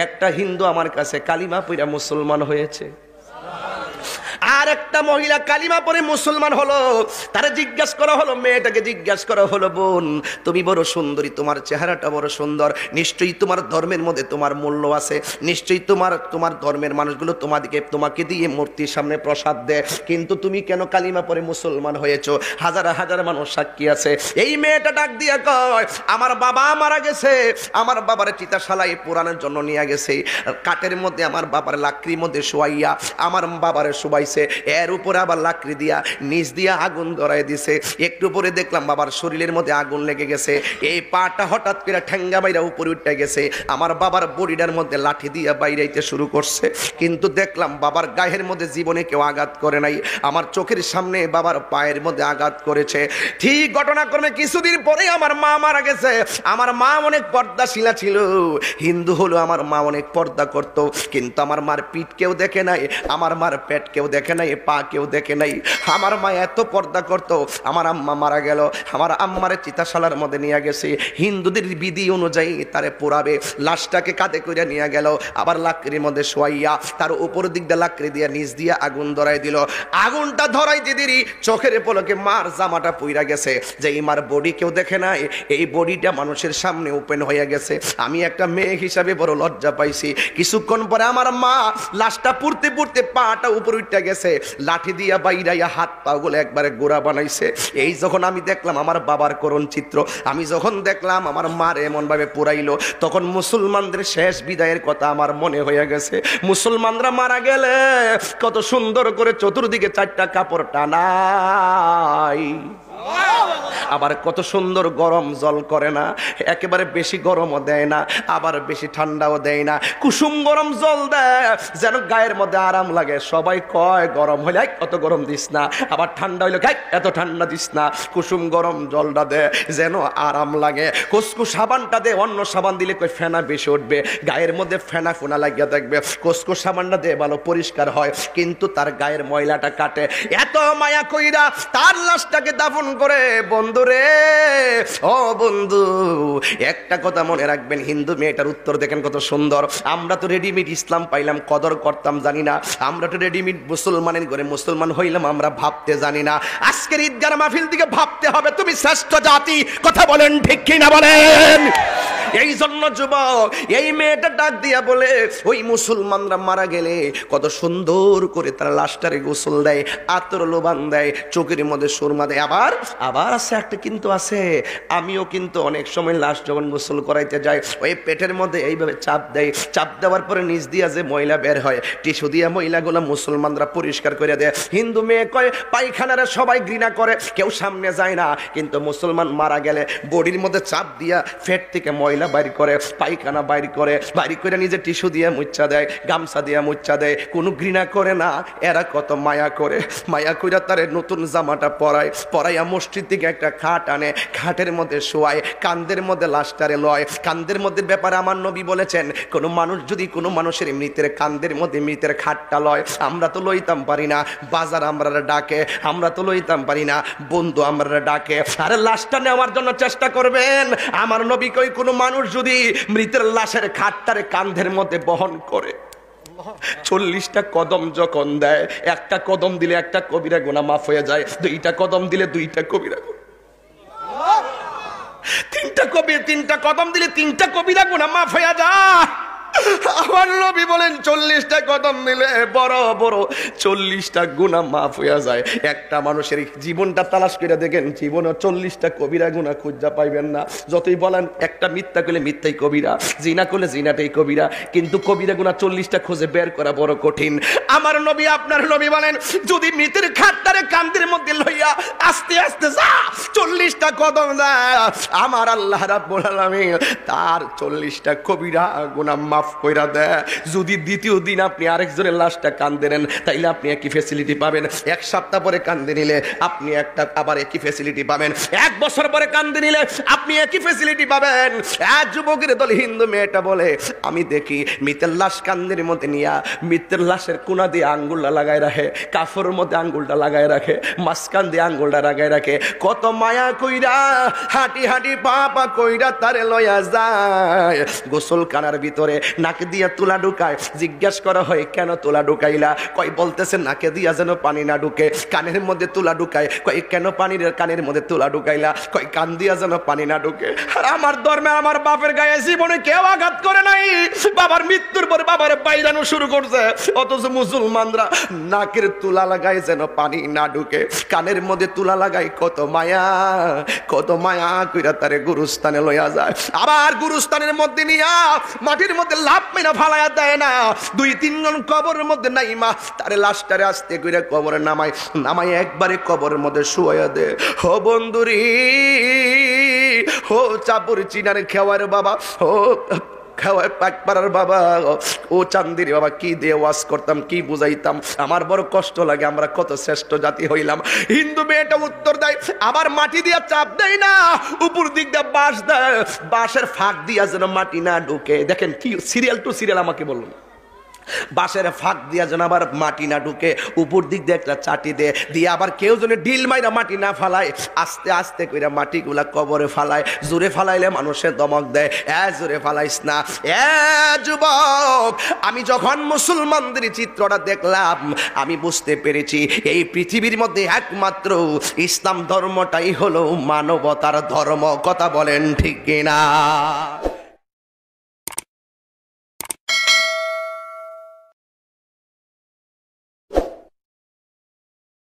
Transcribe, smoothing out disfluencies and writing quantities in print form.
একটা হিন্দু আমার কাছে কালিমা পড়া মুসলমান হয়েছে, আর একটা মহিলা কালিমা পড়ে মুসলমান হলো। তারা জিজ্ঞাসা করা হলো, মেয়েটাকে জিজ্ঞাসা করা হলো, বোন তুমি বড় সুন্দরী, তোমার চেহারাটা বড় সুন্দর, নিশ্চয়ই তোমার ধর্মের মধ্যে তোমার মূল্য আছে, নিশ্চয়ই তোমার ধর্মের মানুষগুলো তোমাকে দিয়ে মূর্তির সামনে প্রসাদ দেয়, কিন্তু তুমি কেন কালিমা পড়ে মুসলমান হয়েছো? হাজার হাজার মানুষ সাক্ষী আছে। এই মেয়েটা ডাক দিয়া কয়, আমার বাবা মারা গেছে, আমার বাবার চিতাশালায় পোড়ানোর জন্য নিয়ে গেছে, কাঠের মধ্যে আমার বাবার লাকড়ির মধ্যে শোয়াইয়া আমার বাবারে শোয়াইছে, এর উপরে আবার লাকড়ি দিয়া নিচ দিয়া আগুন ধরাই দিছে। একটু পরে দেখলাম বাবার শরীরের মধ্যে আগুন লেগে গেছে, এই পাটা হঠাৎ করে ঠ্যাঙ্গা বাইরা উপরে উঠে গেছে, আমার বাবার বডিটার মধ্যে লাঠি দিয়া বাইরাইতে শুরু করছে, কিন্তু দেখলাম বাবার গায়ের মধ্যে জীবনে কেউ আঘাত করে নাই, আমার চোখের সামনে বাবার পায়ের মধ্যে আঘাত করেছে। ঠিক ঘটনাক্রমে কিছুদিন পরে আমার মা মারা গেছে। আমার মা অনেক পর্দাশীলা ছিল, হিন্দু হলো, আমার মা অনেক পর্দা করত, কিন্তু আমার মার পিঠ কেউ দেখে নাই, আমার মার পেট কেউ দেখে নাই, পা কেউ দেখে নাই। আমার মা এত পর্দা করত। আমার আম্মা মারা গেল, আমার আম্মারে চিতাশালার মধ্যে নিয়ে গেছে, হিন্দুদের বিধি অনুযায়ী তারে পোড়াবে, লাশটাকে কাঁধে করে নিয়ে গেল, আবার লাকড়ির মধ্যে শোয়াইয়া তার উপর দিক দিয়ে লাকড়ি দিয়ে নিচ দিয়ে আগুন ধরাই দিল। আগুনটা ধরাইতে দেরি চোখের পলকে মার জামাটা পুইরা গেছে, যে এই মার বডি কেউ দেখে নাই, এই বডিটা মানুষের সামনে ওপেন হয়ে গেছে। আমি একটা মেয়ে হিসাবে বড় লজ্জা পাইছি। কিছুক্ষণ পরে আমার মা লাশটা পুড়তে পুড়তে পাটা উপর উঠে গেছে, লাঠি দিয়া বাইরাইয়া হাত পা গুলো একবারে গোড়া বানাইছে। এই যখন আমি দেখলাম আমার বাবার করুণ চিত্র, আমি যখন দেখলাম আমার মার এমন ভাবে পুরাইলো, তখন মুসলমানদের শেষ বিদায়ের কথা আমার মনে হয়ে গেছে। মুসলমানরা মারা গেলে কত সুন্দর করে চতুর্দিকে চারটা কাপড় টানাই, আবার কত সুন্দর গরম জল করে না, একেবারে বেশি গরমও দেয় না, আবার বেশি ঠান্ডাও দেয় না, কুসুম গরম জল দেয় যেন গায়ের মধ্যে আরাম লাগে। সবাই কয় গরম হইলে কত গরম দিস না, আবার ঠান্ডা হইলে এত ঠান্ডা দিস না, কুসুম গরম জলটা দেয় যেন আরাম লাগে। কুসকু সাবানটা দে, অন্য সাবান দিলে কই ফেনা বেশি উঠবে, গায়ের মধ্যে ফেনা ফোনা লাগিয়ে থাকবে, কুসকু সাবানটা দে ভালো পরিষ্কার হয়, কিন্তু তার গায়ের ময়লাটা কাটে। এত মায়া কইরা তার লাশটাকে দাফন করে। বন্ধুরে, ও বন্ধু, একটা কথা মনে রাখবেন, হিন্দু মেয়েটার উত্তর দেখেন কত সুন্দর। আমরা তো রেডিমেড ইসলাম পাইলাম, কদর করতাম জানি না, আমরা তো রেডিমেড মুসলমানের ঘরে মুসলমান হইলাম, আমরা ভাবতে জানি না। আজকের ঈদগার মাহফিল দিকে ভাবতে হবে, তুমি শ্রেষ্ঠ জাতি, কথা বলেন ঠিক কি না বলেন? এই জন্য যুবক, এই মেয়েটা ডাক দিয়া বলে, ওই মুসলমানরা মারা গেলে কত সুন্দর করে তারা লাশটারে গোসল দেয়, আতর লোবান দেয়, চোখের মধ্যে সুরমা দেয়। আবার আছে একটা কিন্তু আছে, আমিও কিন্তু অনেক সময় লাশ যখন গোসল করাইতে যাই, ওই পেটের মধ্যে এইভাবে চাপ দেয়, চাপ দেওয়ার পরে নিচ দিয়া যে ময়লা বের হয়, টিস্যু দিয়া ময়লাগুলো মুসলমানরা পরিষ্কার করে দেয়। হিন্দু মেয়ে কয় পায়খানারা সবাই ঘৃণা করে, কেউ সামনে যায় না, কিন্তু মুসলমান মারা গেলে বডির মধ্যে চাপ দিয়া ফেট থেকে ময়লা বাইর করে, পায়খানা বাইর করে নিজে টিস্যু দিয়ে মুচ্ছা দেয়, গামছা দিয়ে মুচ্ছা দেয়, কোনো ঘৃণা করে না। এরা কত মায়া করে, মায়া কইরা তারে নতুন জামাটা পরাইয়া মসজিদ থেকে একটা খাট আনে, খাটের মধ্যে শোয়ায়, কান্দের মধ্যে লাশটারে লয়। কান্দের মধ্যে ব্যাপারে আমার নবী বলেছেন, কোনো মানুষ যদি কোনো মানুষের মৃতের কান্দের মধ্যে মৃতের খাটটা লয়, আমরা তো লইতাম পারি না, বাজার আমরা ডাকে, আমরা তো লইতাম পারি না, বন্ধু আমরা ডাকে, আরে লাশটা নেওয়ার জন্য চেষ্টা করবেন। আমার নবী কই, কোনো মানুষ যদি মৃতের লাশের খাটটারে কান্ধের মধ্যে বহন করে, 40টা কদম যখন দেয়, একটা কদম দিলে একটা কবিরা গুনাহ মাফ হয়ে যায়, 2টা কদম দিলে 2টা কবিরা গুনাহ, 3টা কদম দিলে 3টা কবিরা গুনাহ মাফ হয়ে যায়। আমার নবী বলেন 40টা কদম দিলে বড় বড় 40টা গুনাহ মাফ হয়ে যায়। একটা মানুষের জীবনটা তালাশ করে দেখেন, জীবনে 40টা কবিরা গুনাহ খুঁজা পাইবেন না। যতই বলেন একটা মিথ্যা করলে মিথ্যাই কবিরা, জিনা করলে জিনাটাই কবিরা, কিন্তু কবিরা গুনাহ 40টা খুঁজে বের করা বড় কঠিন। আমার নবী, আপনার নবী বলেন, যদি মৃতের খাটটারে কান্দের মধ্যে লইয়া আস্তে আস্তে যা 40টা কদম দেয়, আমার আল্লাহ রাব্বুল আলামিন তার 40টা কবিরা গুনাহ মাফ কইরা দেয়। যদি দ্বিতীয় দিন আপনি আরেকজনের লাশটা কান্দে নেন, তাইলে আপনি একই ফ্যাসিলিটি পাবেন। 1 সপ্তাহ পরে কান্দে নিলে আপনি একটা আবার একই ফ্যাসিলিটি পাবেন। 1 বছর পরে কান্দে নিলে আপনি একই ফ্যাসিলিটি পাবেন। এক যুবকের দল হিন্দু মেয়েটা বলে, আমি দেখি মৃতের লাশ কান্দের মধ্যে নিয়া মৃতের লাশের কোনা দিয়ে আঙ্গুলটা লাগায় রাখে, কাফরের মধ্যে আঙ্গুলটা লাগায় রাখে, মাঝখান দিয়ে আঙ্গুলটা লাগায় রাখে, কত মায়া কইরা হাঁটি হাঁটি পা পা কইরা তারে লইয়া যায় গোসল কানার ভিতরে, নাক দিয়ে দিয়া তুলা ঢুকায়। জিজ্ঞেস করা হয় কেন তুলা ঢুকাইলা? কয় বলতেছে নাকে দিয়া যেন পানি না ঢুকে। কানের মধ্যে তুলা ঢুকায়। কয় কেন পানির কানের মধ্যে তুলা ঢুকাইলা? কয় কান দিয়া যেন পানি না ঢুকে। আর আমার ধর্মে আমার বাপের গায়ে জীবনে কেউ আঘাত করে নাই, বাবার মৃত্যুর পরে বাবার বাইরানো শুরু করছে, অথচ মুসলমানরা নাকের তুলা লাগায় যেন পানি না ঢুকে, কানের মধ্যে তুলা লাগায়। কত মায়া, কত মায়া কইরা তারে গুরুস্থানে লইয়া যায়। আবার গুরুস্থানের মধ্যে নিয়া মাটির মধ্যে লাভ মেনা ফালাইয়া দেয় না, 2-3 জন কবরের মধ্যে নাই মা তারে লাশটারে আস্তে কইরা কবরে নামাই একবারে কবরের মধ্যে শুয়াইয়া দে। ও বন্ধুরি, ও চাপুর চিনার খেওয়ার বাবা, ও খাওয়ায় পাক পাড়ার বাবা, ও চান্দির বাবা, কি দিয়ে ওয়াজ করতাম, কি বুঝাইতাম, আমার বড় কষ্ট লাগে। আমরা কত শ্রেষ্ঠ জাতি হইলাম। হিন্দু মেয়েটা উত্তর দেয়, আবার মাটি দিয়া চাপ দেয় না, উপর দিক দিয়ে বাঁশ দেয়, বাঁশের ফাঁক দিয়া যেন মাটি না ঢুকে। দেখেন কি সিরিয়াল টু সিরিয়াল আমাকে বলুন। বাঁশের ফাঁক দিয়া যেন আবার মাটি না ঢুকে, উপর দিক দিয়ে একটা চাটি দিয়ে আবার কেউ যেন ডিল মাইরা মাটি না ফালায়, আস্তে আস্তে কইরা মাটিগুলা কবরে ফালায়। জোরে ফালাইলে মানুষের দমক দেয়, জোরে ফালাইস না। যুবক, আমি যখন মুসলমানদের চিত্রটা দেখলাম, আমি বুঝতে পেরেছি এই পৃথিবীর মধ্যে একমাত্র ইসলাম ধর্মটাই হলো মানবতার ধর্ম। কথা বলেন ঠিক কিনা?